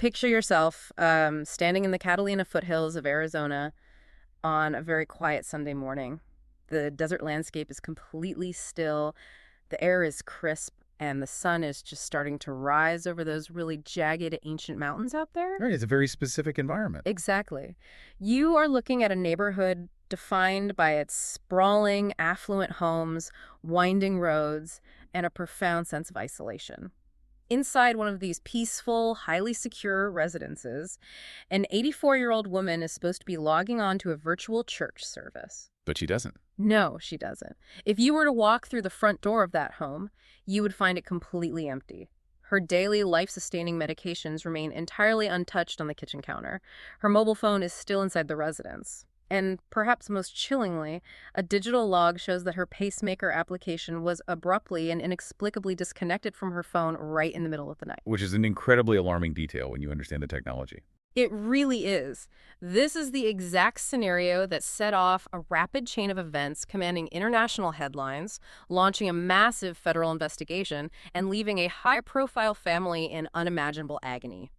Picture yourself standing in the Catalina Foothills of Arizona on a very quiet Sunday morning. The desert landscape is completely still, the air is crisp, and the sun is just starting to rise over those really jagged ancient mountains out there. Right, it's a very specific environment. Exactly. You are looking at a neighborhood defined by its sprawling, affluent homes, winding roads, and a profound sense of isolation. Inside one of these peaceful, highly secure residences, an 84-year-old woman is supposed to be logging on to a virtual church service. But she doesn't. No, she doesn't. If you were to walk through the front door of that home, you would find it completely empty. Her daily life-sustaining medications remain entirely untouched on the kitchen counter. Her mobile phone is still inside the residence. And perhaps most chillingly, a digital log shows that her pacemaker application was abruptly and inexplicably disconnected from her phone right in the middle of the night. Which is an incredibly alarming detail when you understand the technology. It really is. This is the exact scenario that set off a rapid chain of events commanding international headlines, launching a massive federal investigation, and leaving a high-profile family in unimaginable agony.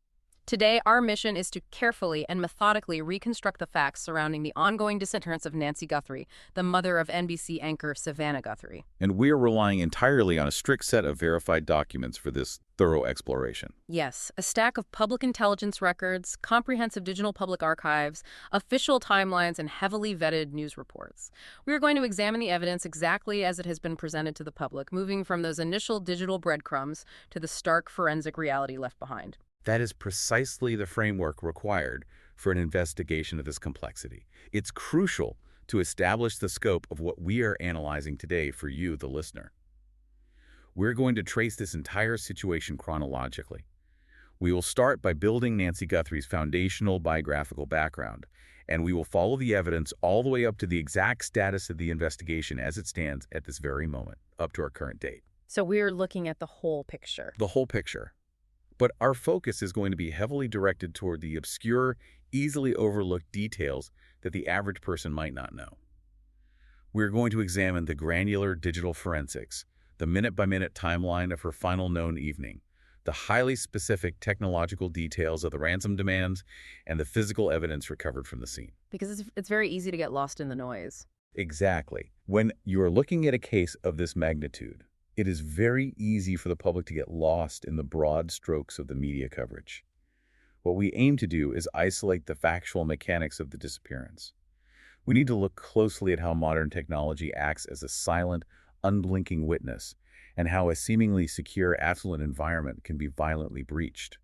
Today, our mission is to carefully and methodically reconstruct the facts surrounding the ongoing disappearance of Nancy Guthrie, the mother of NBC anchor Savannah Guthrie. And we are relying entirely on a strict set of verified documents for this thorough exploration. Yes, a stack of public intelligence records, comprehensive digital public archives, official timelines, and heavily vetted news reports. We are going to examine the evidence exactly as it has been presented to the public, moving from those initial digital breadcrumbs to the stark forensic reality left behind. That is precisely the framework required for an investigation of this complexity. It's crucial to establish the scope of what we are analyzing today for you, the listener. We're going to trace this entire situation chronologically. We will start by building Nancy Guthrie's foundational biographical background, and we will follow the evidence all the way up to the exact status of the investigation as it stands at this very moment, up to our current date. So we're looking at the whole picture. The whole picture. But our focus is going to be heavily directed toward the obscure, easily overlooked details that the average person might not know. We're going to examine the granular digital forensics, the minute-by-minute timeline of her final known evening, the highly specific technological details of the ransom demands, and the physical evidence recovered from the scene. Because it's very easy to get lost in the noise. Exactly. When you are looking at a case of this magnitude, it is very easy for the public to get lost in the broad strokes of the media coverage. What we aim to do is isolate the factual mechanics of the disappearance. We need to look closely at how modern technology acts as a silent, unblinking witness, and how a seemingly secure, affluent environment can be violently breached.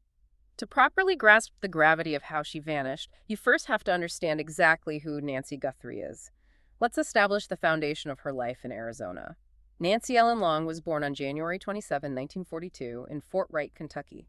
To properly grasp the gravity of how she vanished, you first have to understand exactly who Nancy Guthrie is. Let's establish the foundation of her life in Arizona. Nancy Ellen Long was born on January 27, 1942, in Fort Wright, Kentucky.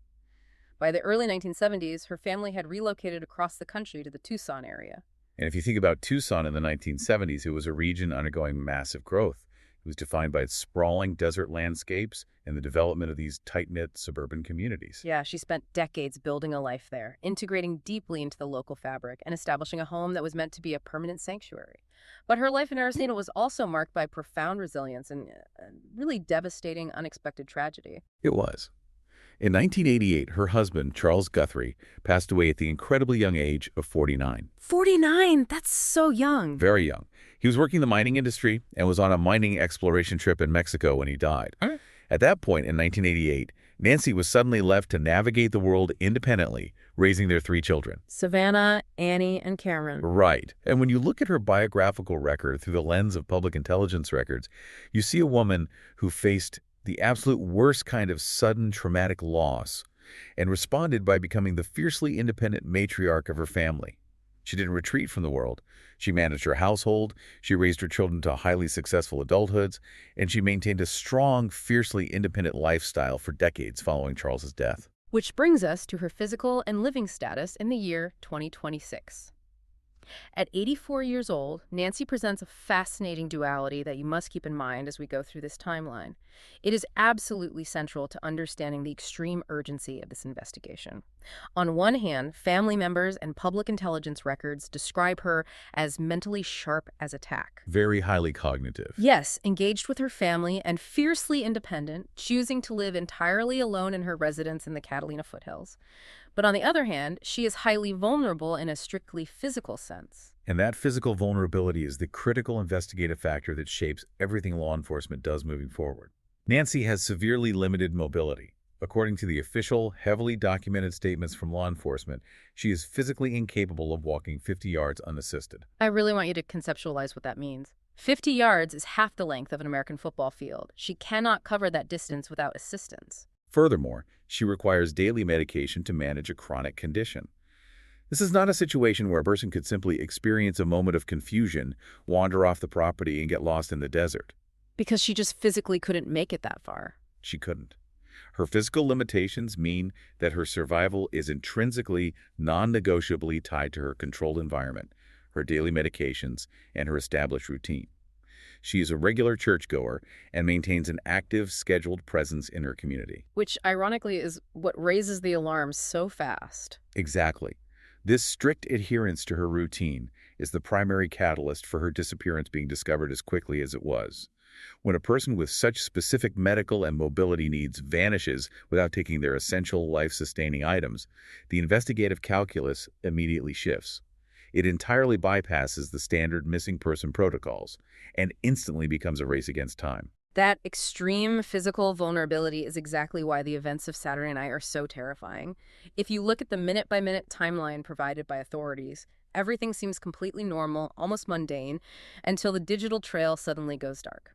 By the early 1970s, her family had relocated across the country to the Tucson area. And if you think about Tucson in the 1970s, it was a region undergoing massive growth. It was defined by its sprawling desert landscapes and the development of these tight-knit suburban communities. Yeah, she spent decades building a life there, integrating deeply into the local fabric and establishing a home that was meant to be a permanent sanctuary. But her life in Arizona was also marked by profound resilience and really devastating, unexpected tragedy. It was. In 1988, her husband, Charles Guthrie, passed away at the incredibly young age of 49. 49? That's so young. Very young. He was working in the mining industry and was on a mining exploration trip in Mexico when he died. Huh? At that point in 1988, Nancy was suddenly left to navigate the world independently, raising their 3 children. Savannah, Annie, and Cameron. Right. And when you look at her biographical record through the lens of public intelligence records, you see a woman who faced the absolute worst kind of sudden traumatic loss and responded by becoming the fiercely independent matriarch of her family. She didn't retreat from the world. She managed her household, she raised her children to highly successful adulthoods, and she maintained a strong, fiercely independent lifestyle for decades following Charles's death. Which brings us to her physical and living status in the year 2026. At 84 years old, Nancy presents a fascinating duality that you must keep in mind as we go through this timeline. It is absolutely central to understanding the extreme urgency of this investigation. On one hand, family members and public intelligence records describe her as mentally sharp as a tack. Very highly cognitive. Yes, engaged with her family and fiercely independent, choosing to live entirely alone in her residence in the Catalina Foothills. But on the other hand, she is highly vulnerable in a strictly physical sense. And that physical vulnerability is the critical investigative factor that shapes everything law enforcement does moving forward. Nancy has severely limited mobility. According to the official, heavily documented statements from law enforcement, she is physically incapable of walking 50 yards unassisted. I really want you to conceptualize what that means. 50 yards is half the length of an American football field. She cannot cover that distance without assistance. Furthermore, she requires daily medication to manage a chronic condition. This is not a situation where a person could simply experience a moment of confusion, wander off the property, and get lost in the desert. Because she just physically couldn't make it that far. She couldn't. Her physical limitations mean that her survival is intrinsically, non-negotiably tied to her controlled environment, her daily medications, and her established routine. She is a regular churchgoer and maintains an active, scheduled presence in her community. Which, ironically, is what raises the alarm so fast. Exactly. This strict adherence to her routine is the primary catalyst for her disappearance being discovered as quickly as it was. When a person with such specific medical and mobility needs vanishes without taking their essential life-sustaining items, the investigative calculus immediately shifts. It entirely bypasses the standard missing person protocols and instantly becomes a race against time. That extreme physical vulnerability is exactly why the events of Saturday night are so terrifying. If you look at the minute-by-minute timeline provided by authorities, everything seems completely normal, almost mundane, until the digital trail suddenly goes dark.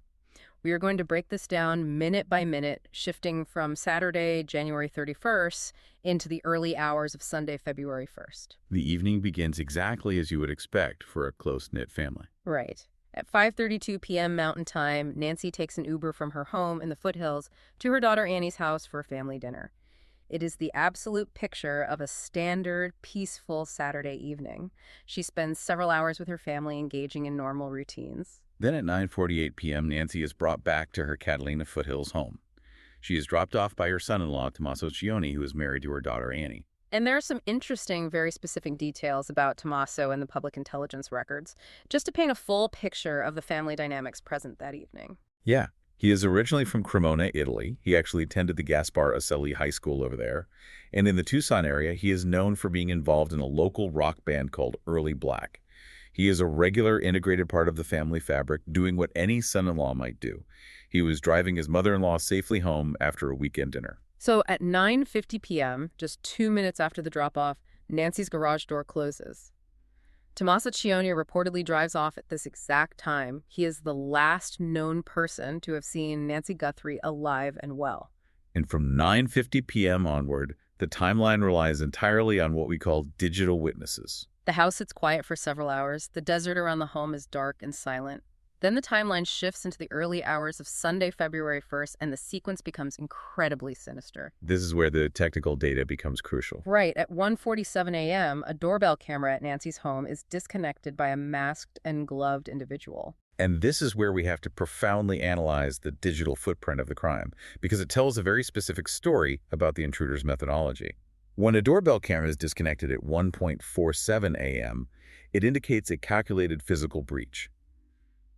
We are going to break this down minute by minute, shifting from Saturday, January 31st, into the early hours of Sunday, February 1st. The evening begins exactly as you would expect for a close-knit family. Right. At 5:32 p.m. Mountain Time, Nancy takes an Uber from her home in the foothills to her daughter Annie's house for a family dinner. It is the absolute picture of a standard, peaceful Saturday evening. She spends several hours with her family engaging in normal routines. Then at 9:48 p.m., Nancy is brought back to her Catalina Foothills home. She is dropped off by her son-in-law, Tommaso Cioni, who is married to her daughter, Annie. And there are some interesting, very specific details about Tommaso and the public intelligence records, just to paint a full picture of the family dynamics present that evening. Yeah, he is originally from Cremona, Italy. He actually attended the Gaspar Ocelli High School over there. And in the Tucson area, he is known for being involved in a local rock band called Early Black. He is a regular integrated part of the family fabric, doing what any son-in-law might do. He was driving his mother-in-law safely home after a weekend dinner. So at 9:50 p.m., just 2 minutes after the drop-off, Nancy's garage door closes. Tommaso Cioni reportedly drives off at this exact time. He is the last known person to have seen Nancy Guthrie alive and well. And from 9:50 p.m. onward, the timeline relies entirely on what we call digital witnesses. The house sits quiet for several hours. The desert around the home is dark and silent. Then the timeline shifts into the early hours of Sunday, February 1st, and the sequence becomes incredibly sinister. This is where the technical data becomes crucial. Right. At 1:47 a.m., a doorbell camera at Nancy's home is disconnected by a masked and gloved individual. And this is where we have to profoundly analyze the digital footprint of the crime, because it tells a very specific story about the intruder's methodology. When a doorbell camera is disconnected at 1:47 a.m., it indicates a calculated physical breach.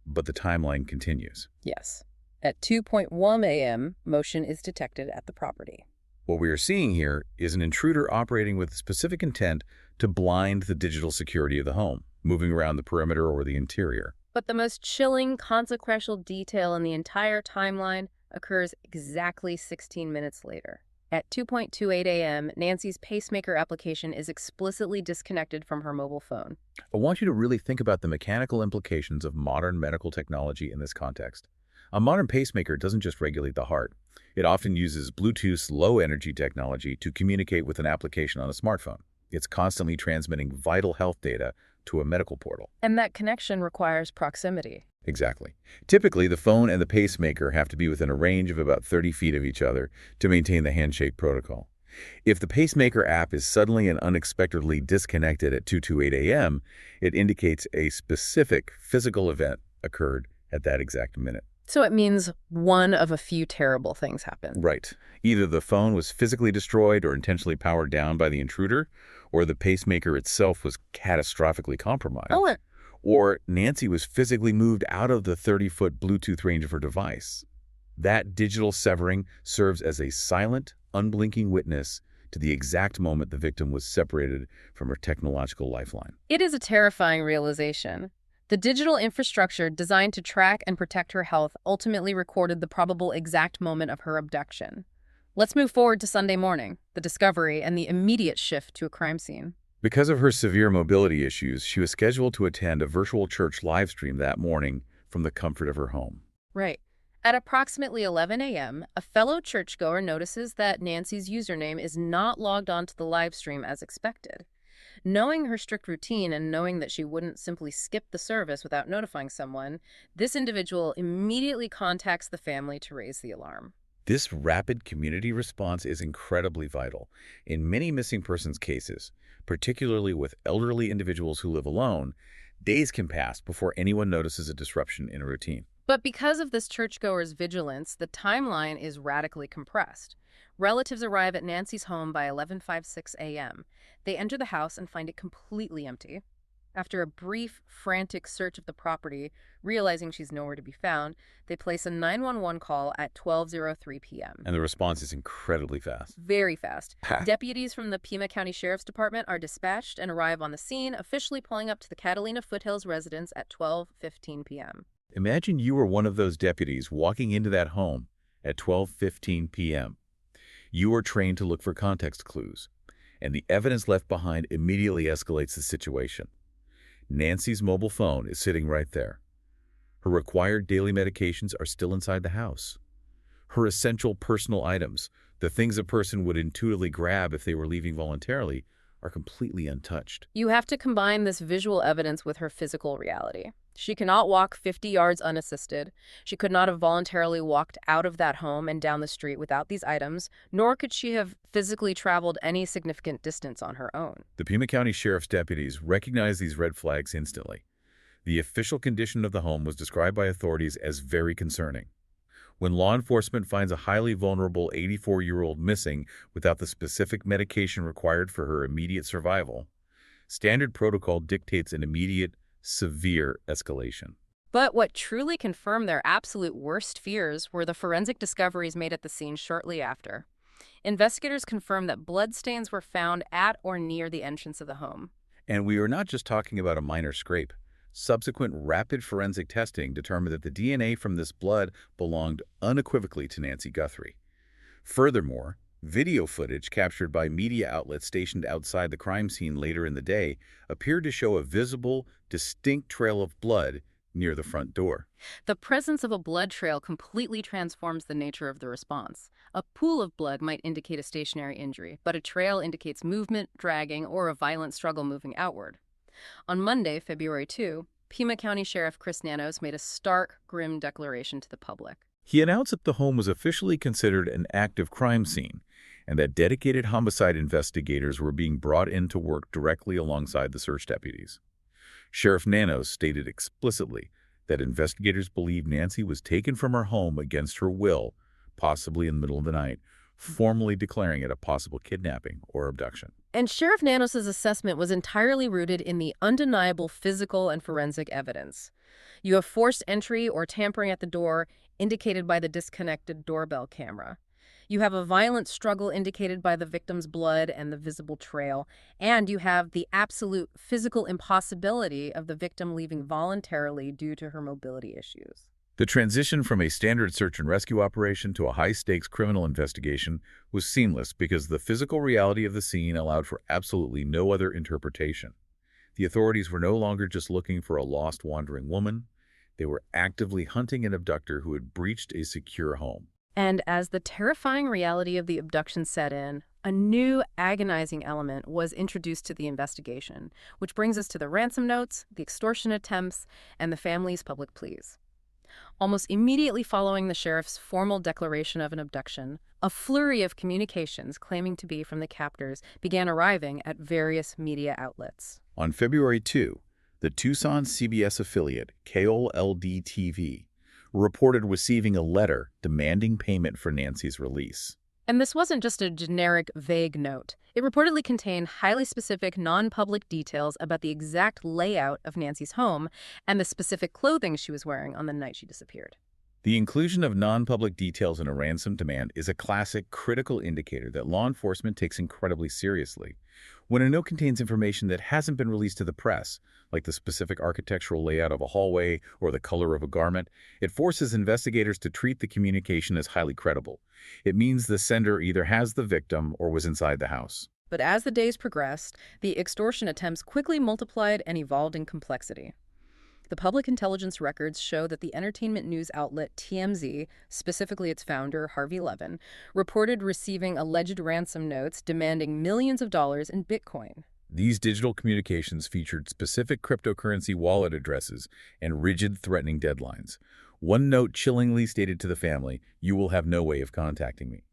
But the timeline continues. Yes. At 2:01 a.m., motion is detected at the property. What we are seeing here is an intruder operating with specific intent to blind the digital security of the home, moving around the perimeter or the interior. But the most chilling, consequential detail in the entire timeline occurs exactly 16 minutes later. At 2:28 a.m., Nancy's pacemaker application is explicitly disconnected from her mobile phone. I want you to really think about the mechanical implications of modern medical technology in this context. A modern pacemaker doesn't just regulate the heart. It often uses Bluetooth low-energy technology to communicate with an application on a smartphone. It's constantly transmitting vital health data to a medical portal. And that connection requires proximity. Exactly. Typically, the phone and the pacemaker have to be within a range of about 30 feet of each other to maintain the handshake protocol. If the pacemaker app is suddenly and unexpectedly disconnected at 2:28 a.m., it indicates a specific physical event occurred at that exact minute. So it means one of a few terrible things happened. Right. Either the phone was physically destroyed or intentionally powered down by the intruder, or the pacemaker itself was catastrophically compromised. Oh, Or Nancy was physically moved out of the 30-foot Bluetooth range of her device. That digital severing serves as a silent, unblinking witness to the exact moment the victim was separated from her technological lifeline. It is a terrifying realization. The digital infrastructure designed to track and protect her health ultimately recorded the probable exact moment of her abduction. Let's move forward to Sunday morning, the discovery and the immediate shift to a crime scene. Because of her severe mobility issues, she was scheduled to attend a virtual church live stream that morning from the comfort of her home. Right. At approximately 11 a.m., a fellow churchgoer notices that Nancy's username is not logged onto the live stream as expected. Knowing her strict routine and knowing that she wouldn't simply skip the service without notifying someone, this individual immediately contacts the family to raise the alarm. This rapid community response is incredibly vital. In many missing persons cases, particularly with elderly individuals who live alone, days can pass before anyone notices a disruption in a routine. But because of this churchgoer's vigilance, the timeline is radically compressed. Relatives arrive at Nancy's home by 11:56 a.m. They enter the house and find it completely empty. After a brief, frantic search of the property, realizing she's nowhere to be found, they place a 911 call at 12:03 p.m. And the response is incredibly fast. Very fast. Deputies from the Pima County Sheriff's Department are dispatched and arrive on the scene, officially pulling up to the Catalina Foothills residence at 12:15 p.m. Imagine you were one of those deputies walking into that home at 12:15 p.m. You are trained to look for context clues, and the evidence left behind immediately escalates the situation. Nancy's mobile phone is sitting right there. Her required daily medications are still inside the house. Her essential personal items, the things a person would intuitively grab if they were leaving voluntarily, are completely untouched. You have to combine this visual evidence with her physical reality. She cannot walk 50 yards unassisted. She could not have voluntarily walked out of that home and down the street without these items, nor could she have physically traveled any significant distance on her own. The Pima County Sheriff's deputies recognized these red flags instantly. The official condition of the home was described by authorities as very concerning. When law enforcement finds a highly vulnerable 84-year-old missing without the specific medication required for her immediate survival, standard protocol dictates an immediate, severe escalation. But what truly confirmed their absolute worst fears were the forensic discoveries made at the scene shortly after. Investigators confirmed that bloodstains were found at or near the entrance of the home. And we are not just talking about a minor scrape. Subsequent rapid forensic testing determined that the DNA from this blood belonged unequivocally to Nancy Guthrie. Furthermore, video footage captured by media outlets stationed outside the crime scene later in the day appeared to show a visible, distinct trail of blood near the front door. The presence of a blood trail completely transforms the nature of the response. A pool of blood might indicate a stationary injury, but a trail indicates movement, dragging, or a violent struggle moving outward. On Monday, February 2, Pima County Sheriff Chris Nanos made a stark, grim declaration to the public. He announced that the home was officially considered an active crime scene and that dedicated homicide investigators were being brought in to work directly alongside the search deputies. Sheriff Nanos stated explicitly that investigators believe Nancy was taken from her home against her will, possibly in the middle of the night, formally declaring it a possible kidnapping or abduction. And Sheriff Nanos' assessment was entirely rooted in the undeniable physical and forensic evidence. You have forced entry or tampering at the door, indicated by the disconnected doorbell camera. You have a violent struggle indicated by the victim's blood and the visible trail, and you have the absolute physical impossibility of the victim leaving voluntarily due to her mobility issues. The transition from a standard search and rescue operation to a high-stakes criminal investigation was seamless because the physical reality of the scene allowed for absolutely no other interpretation. The authorities were no longer just looking for a lost, wandering woman. They were actively hunting an abductor who had breached a secure home. And as the terrifying reality of the abduction set in, a new agonizing element was introduced to the investigation, which brings us to the ransom notes, the extortion attempts, and the family's public pleas. Almost immediately following the sheriff's formal declaration of an abduction, a flurry of communications claiming to be from the captors began arriving at various media outlets. On February 2, the Tucson CBS affiliate, KOLD-TV, reported receiving a letter demanding payment for Nancy's release. And this wasn't just a generic, vague note. It reportedly contained highly specific, non-public details about the exact layout of Nancy's home and the specific clothing she was wearing on the night she disappeared. The inclusion of non-public details in a ransom demand is a classic critical indicator that law enforcement takes incredibly seriously. When a note contains information that hasn't been released to the press, like the specific architectural layout of a hallway or the color of a garment, it forces investigators to treat the communication as highly credible. It means the sender either has the victim or was inside the house. But as the days progressed, the extortion attempts quickly multiplied and evolved in complexity. The public intelligence records show that the entertainment news outlet TMZ, specifically its founder, Harvey Levin, reported receiving alleged ransom notes demanding millions of dollars in Bitcoin. These digital communications featured specific cryptocurrency wallet addresses and rigid, threatening deadlines. One note chillingly stated to the family, "You will have no way of contacting me."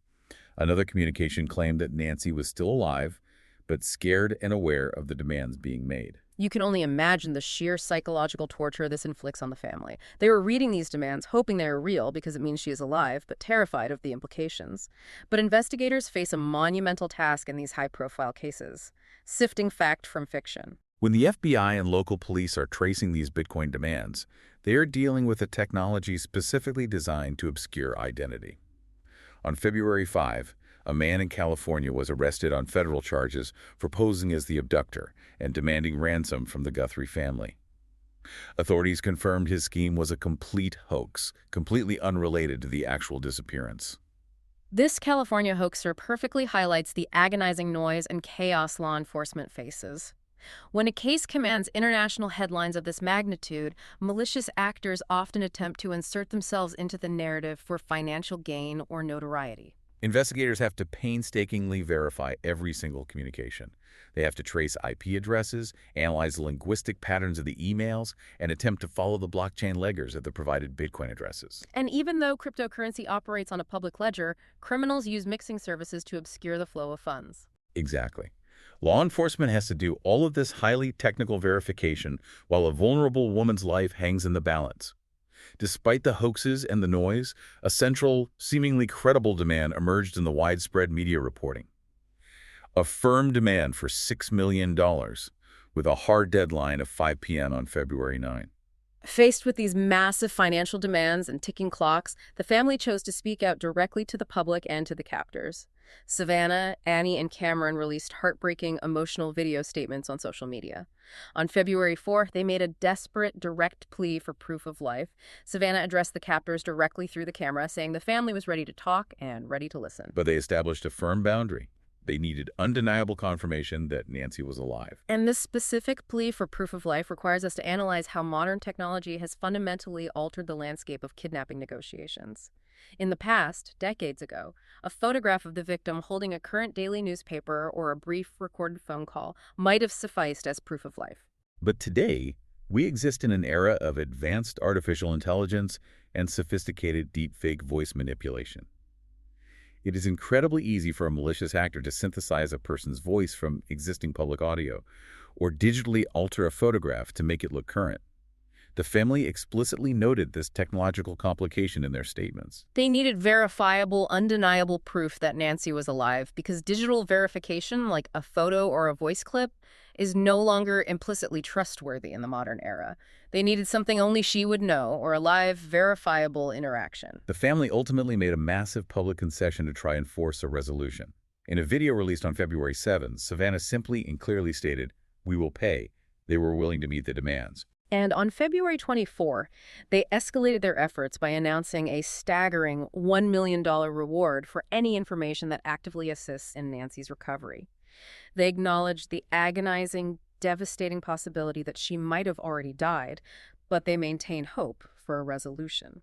Another communication claimed that Nancy was still alive, but scared and aware of the demands being made. You can only imagine the sheer psychological torture this inflicts on the family. They were reading these demands, hoping they are real because it means she is alive, but terrified of the implications. But investigators face a monumental task in these high-profile cases, sifting fact from fiction. When the FBI and local police are tracing these Bitcoin demands, they are dealing with a technology specifically designed to obscure identity. On February 5, a man in California was arrested on federal charges for posing as the abductor and demanding ransom from the Guthrie family. Authorities confirmed his scheme was a complete hoax, completely unrelated to the actual disappearance. This California hoaxer perfectly highlights the agonizing noise and chaos law enforcement faces. When a case commands international headlines of this magnitude, malicious actors often attempt to insert themselves into the narrative for financial gain or notoriety. Investigators have to painstakingly verify every single communication. They have to trace IP addresses, analyze the linguistic patterns of the emails, and attempt to follow the blockchain ledgers of the provided Bitcoin addresses. And even though cryptocurrency operates on a public ledger, criminals use mixing services to obscure the flow of funds. Exactly. Law enforcement has to do all of this highly technical verification while a vulnerable woman's life hangs in the balance. Despite the hoaxes and the noise, a central, seemingly credible demand emerged in the widespread media reporting. A firm demand for $6 million, with a hard deadline of 5 p.m. on February 9. Faced with these massive financial demands and ticking clocks, the family chose to speak out directly to the public and to the captors. Savannah, Annie, and Cameron released heartbreaking, emotional video statements on social media. On February 4th, they made a desperate, direct plea for proof of life. Savannah addressed the captors directly through the camera, saying the family was ready to talk and ready to listen. But they established a firm boundary. They needed undeniable confirmation that Nancy was alive. And this specific plea for proof of life requires us to analyze how modern technology has fundamentally altered the landscape of kidnapping negotiations. In the past, decades ago, a photograph of the victim holding a current daily newspaper or a brief recorded phone call might have sufficed as proof of life. But today, we exist in an era of advanced artificial intelligence and sophisticated deepfake voice manipulation. It is incredibly easy for a malicious actor to synthesize a person's voice from existing public audio or digitally alter a photograph to make it look current. The family explicitly noted this technological complication in their statements. They needed verifiable, undeniable proof that Nancy was alive because digital verification, like a photo or a voice clip, is no longer implicitly trustworthy in the modern era. They needed something only she would know, or a live, verifiable interaction. The family ultimately made a massive public concession to try and force a resolution. In a video released on February 7, Savannah simply and clearly stated, "We will pay." They were willing to meet the demands. And on February 24, they escalated their efforts by announcing a staggering $1 million reward for any information that actively assists in Nancy's recovery. They acknowledged the agonizing, devastating possibility that she might have already died, but they maintained hope for a resolution.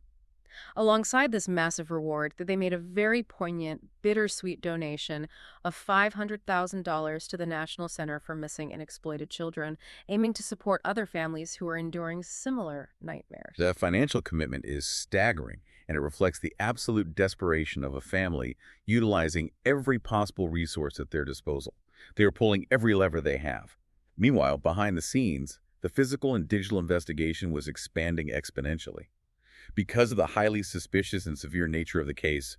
Alongside this massive reward, they made a very poignant, bittersweet donation of $500,000 to the National Center for Missing and Exploited Children, aiming to support other families who are enduring similar nightmares. The financial commitment is staggering, and it reflects the absolute desperation of a family utilizing every possible resource at their disposal. They are pulling every lever they have. Meanwhile, behind the scenes, the physical and digital investigation was expanding exponentially. Because of the highly suspicious and severe nature of the case,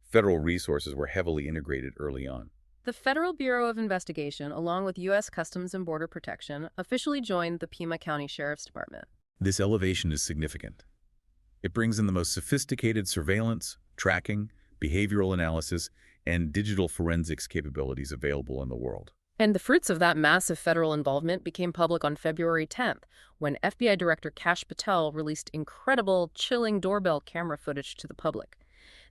federal resources were heavily integrated early on. The Federal Bureau of Investigation, along with U.S. Customs and Border Protection, officially joined the Pima County Sheriff's Department. This elevation is significant. It brings in the most sophisticated surveillance, tracking, behavioral analysis, and digital forensics capabilities available in the world. And the fruits of that massive federal involvement became public on February 10th, when FBI Director Kash Patel released incredible, chilling doorbell camera footage to the public.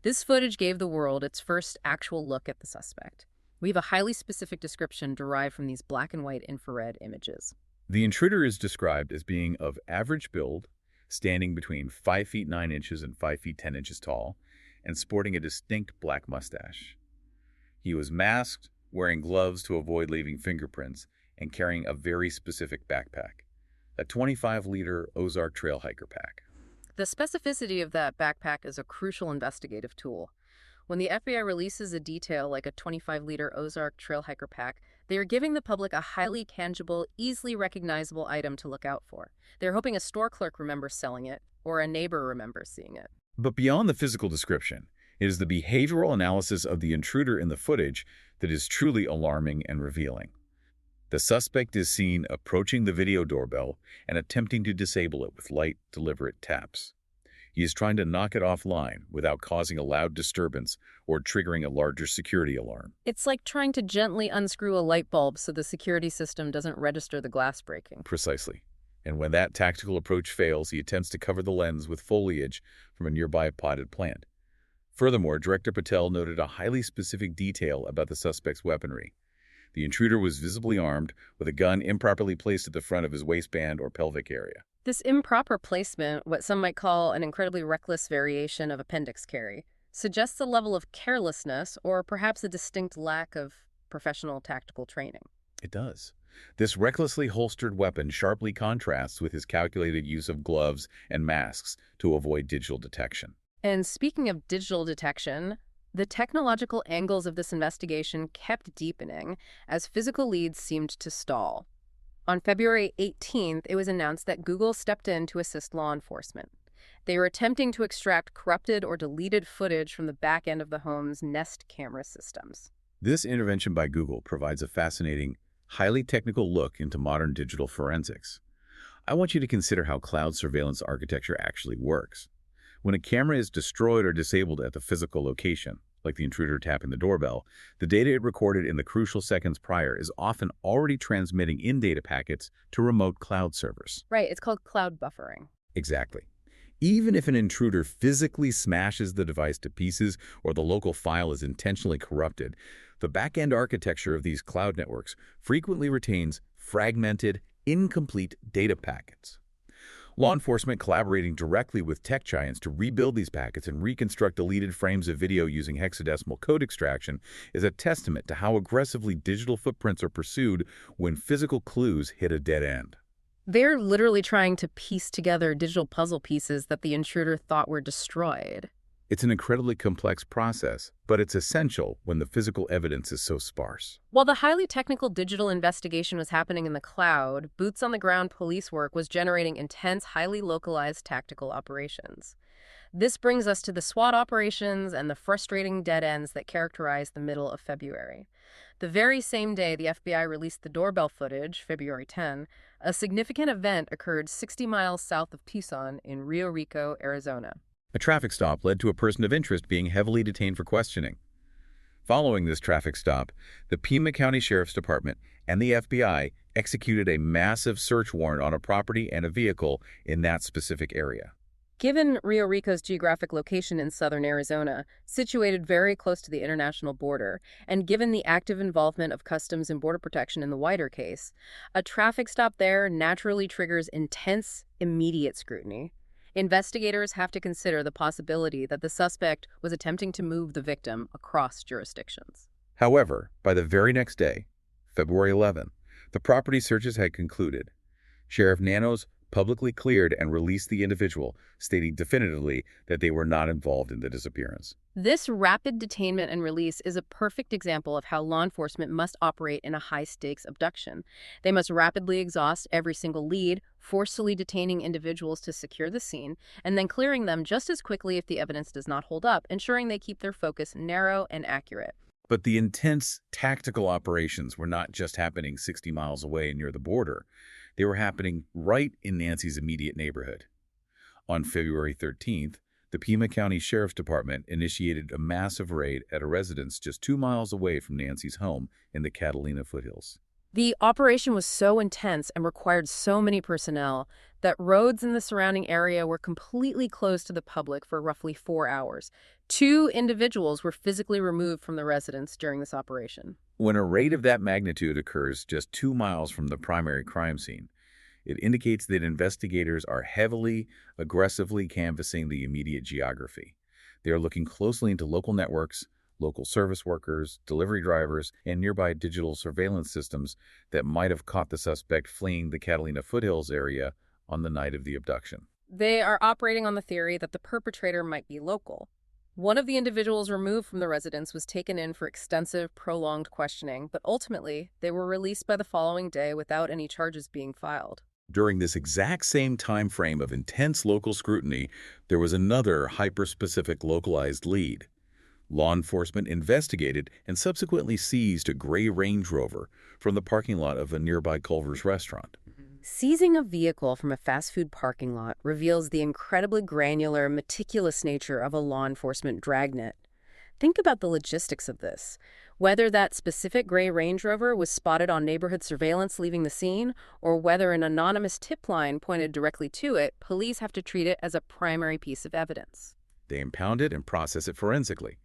This footage gave the world its first actual look at the suspect. We have a highly specific description derived from these black and white infrared images. The intruder is described as being of average build, standing between 5 feet 9 inches and 5 feet 10 inches tall, and sporting a distinct black mustache. He was masked, wearing gloves to avoid leaving fingerprints, and carrying a very specific backpack, a 25-liter Ozark Trail hiker pack. The specificity of that backpack is a crucial investigative tool. When the FBI releases a detail like a 25-liter Ozark Trail hiker pack, they are giving the public a highly tangible, easily recognizable item to look out for. They're hoping a store clerk remembers selling it, or a neighbor remembers seeing it. But beyond the physical description, it is the behavioral analysis of the intruder in the footage that is truly alarming and revealing. The suspect is seen approaching the video doorbell and attempting to disable it with light, deliberate taps. He is trying to knock it offline without causing a loud disturbance or triggering a larger security alarm. It's like trying to gently unscrew a light bulb so the security system doesn't register the glass breaking. Precisely. And when that tactical approach fails, he attempts to cover the lens with foliage from a nearby potted plant. Furthermore, Director Patel noted a highly specific detail about the suspect's weaponry. The intruder was visibly armed with a gun improperly placed at the front of his waistband or pelvic area. This improper placement, what some might call an incredibly reckless variation of appendix carry, suggests a level of carelessness or perhaps a distinct lack of professional tactical training. It does. This recklessly holstered weapon sharply contrasts with his calculated use of gloves and masks to avoid digital detection. And speaking of digital detection, the technological angles of this investigation kept deepening as physical leads seemed to stall. On February 18th, it was announced that Google stepped in to assist law enforcement. They were attempting to extract corrupted or deleted footage from the back end of the home's Nest camera systems. This intervention by Google provides a fascinating, highly technical look into modern digital forensics. I want you to consider how cloud surveillance architecture actually works. When a camera is destroyed or disabled at the physical location, like the intruder tapping the doorbell, the data it recorded in the crucial seconds prior is often already transmitting in data packets to remote cloud servers. Right, it's called cloud buffering. Exactly. Even if an intruder physically smashes the device to pieces or the local file is intentionally corrupted, the back-end architecture of these cloud networks frequently retains fragmented, incomplete data packets. Law enforcement collaborating directly with tech giants to rebuild these packets and reconstruct deleted frames of video using hexadecimal code extraction is a testament to how aggressively digital footprints are pursued when physical clues hit a dead end. They're literally trying to piece together digital puzzle pieces that the intruder thought were destroyed. It's an incredibly complex process, but it's essential when the physical evidence is so sparse. While the highly technical digital investigation was happening in the cloud, boots-on-the-ground police work was generating intense, highly localized tactical operations. This brings us to the SWAT operations and the frustrating dead ends that characterized the middle of February. The very same day the FBI released the doorbell footage, February 10, a significant event occurred 60 miles south of Tucson in Rio Rico, Arizona. A traffic stop led to a person of interest being heavily detained for questioning. Following this traffic stop, the Pima County Sheriff's Department and the FBI executed a massive search warrant on a property and a vehicle in that specific area. Given Rio Rico's geographic location in southern Arizona, situated very close to the international border, and given the active involvement of Customs and Border Protection in the wider case, a traffic stop there naturally triggers intense, immediate scrutiny. Investigators have to consider the possibility that the suspect was attempting to move the victim across jurisdictions. However, by the very next day, February 11, the property searches had concluded. Sheriff Nanos publicly cleared and released the individual, stating definitively that they were not involved in the disappearance. This rapid detainment and release is a perfect example of how law enforcement must operate in a high-stakes abduction. They must rapidly exhaust every single lead, forcefully detaining individuals to secure the scene, and then clearing them just as quickly if the evidence does not hold up, ensuring they keep their focus narrow and accurate. But the intense tactical operations were not just happening 60 miles away near the border. They were happening right in Nancy's immediate neighborhood. On February 13th, the Pima County Sheriff's Department initiated a massive raid at a residence just 2 miles away from Nancy's home in the Catalina Foothills. The operation was so intense and required so many personnel that roads in the surrounding area were completely closed to the public for roughly 4 hours. 2 individuals were physically removed from the residence during this operation. When a raid of that magnitude occurs just 2 miles from the primary crime scene, it indicates that investigators are heavily, aggressively canvassing the immediate geography. They are looking closely into local networks, local service workers, delivery drivers, and nearby digital surveillance systems that might have caught the suspect fleeing the Catalina Foothills area on the night of the abduction. They are operating on the theory that the perpetrator might be local. One of the individuals removed from the residence was taken in for extensive, prolonged questioning, but ultimately, they were released by the following day without any charges being filed. During this exact same time frame of intense local scrutiny, there was another hyper-specific localized lead. Law enforcement investigated and subsequently seized a gray Range Rover from the parking lot of a nearby Culver's restaurant. Seizing a vehicle from a fast food parking lot reveals the incredibly granular, meticulous nature of a law enforcement dragnet. Think about the logistics of this. Whether that specific gray Range Rover was spotted on neighborhood surveillance leaving the scene, or whether an anonymous tip line pointed directly to it, police have to treat it as a primary piece of evidence. They impound it and process it forensically.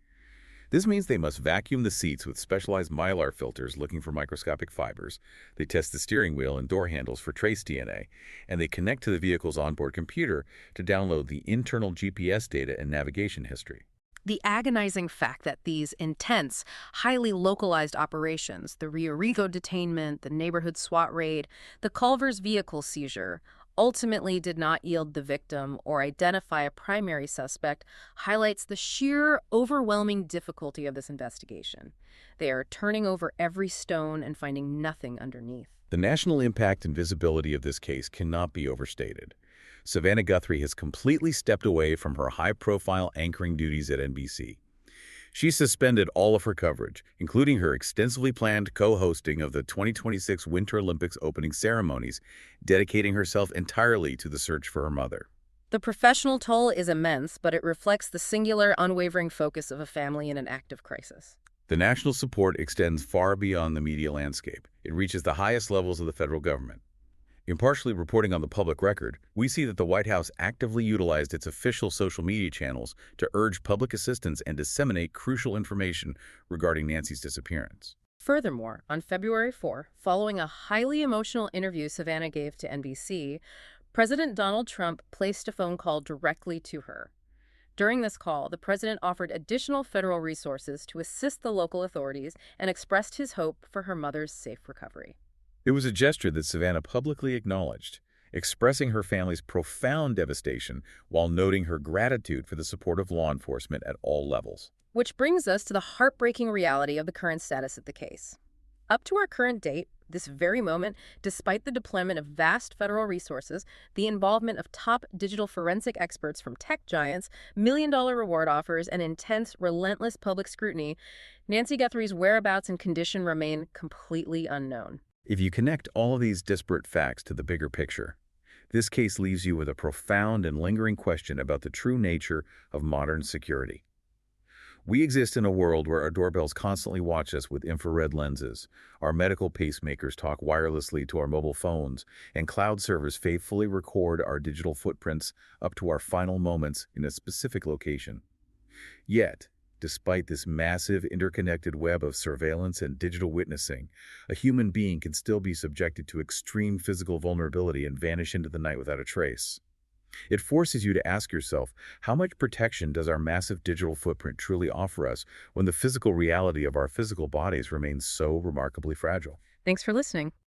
This means they must vacuum the seats with specialized mylar filters looking for microscopic fibers. They test the steering wheel and door handles for trace DNA, and they connect to the vehicle's onboard computer to download the internal GPS data and navigation history. The agonizing fact that these intense, highly localized operations, the Rio Rico detainment, the neighborhood SWAT raid, the Culver's vehicle seizure, ultimately did not yield the victim or identify a primary suspect highlights the sheer, overwhelming difficulty of this investigation. They are turning over every stone and finding nothing underneath. The national impact and visibility of this case cannot be overstated. Savannah Guthrie has completely stepped away from her high-profile anchoring duties at NBC. She suspended all of her coverage, including her extensively planned co-hosting of the 2026 Winter Olympics opening ceremonies, dedicating herself entirely to the search for her mother. The professional toll is immense, but it reflects the singular, unwavering focus of a family in an active crisis. The national support extends far beyond the media landscape. It reaches the highest levels of the federal government. Impartially reporting on the public record, we see that the White House actively utilized its official social media channels to urge public assistance and disseminate crucial information regarding Nancy's disappearance. Furthermore, on February 4, following a highly emotional interview Savannah gave to NBC, President Donald Trump placed a phone call directly to her. During this call, the president offered additional federal resources to assist the local authorities and expressed his hope for her mother's safe recovery. It was a gesture that Savannah publicly acknowledged, expressing her family's profound devastation while noting her gratitude for the support of law enforcement at all levels. Which brings us to the heartbreaking reality of the current status of the case. Up to our current date, this very moment, despite the deployment of vast federal resources, the involvement of top digital forensic experts from tech giants, million-dollar reward offers, and intense, relentless public scrutiny, Nancy Guthrie's whereabouts and condition remain completely unknown. If you connect all of these disparate facts to the bigger picture, this case leaves you with a profound and lingering question about the true nature of modern security. We exist in a world where our doorbells constantly watch us with infrared lenses, our medical pacemakers talk wirelessly to our mobile phones, and cloud servers faithfully record our digital footprints up to our final moments in a specific location. Yet, despite this massive interconnected web of surveillance and digital witnessing, a human being can still be subjected to extreme physical vulnerability and vanish into the night without a trace. It forces you to ask yourself, how much protection does our massive digital footprint truly offer us when the physical reality of our physical bodies remains so remarkably fragile? Thanks for listening.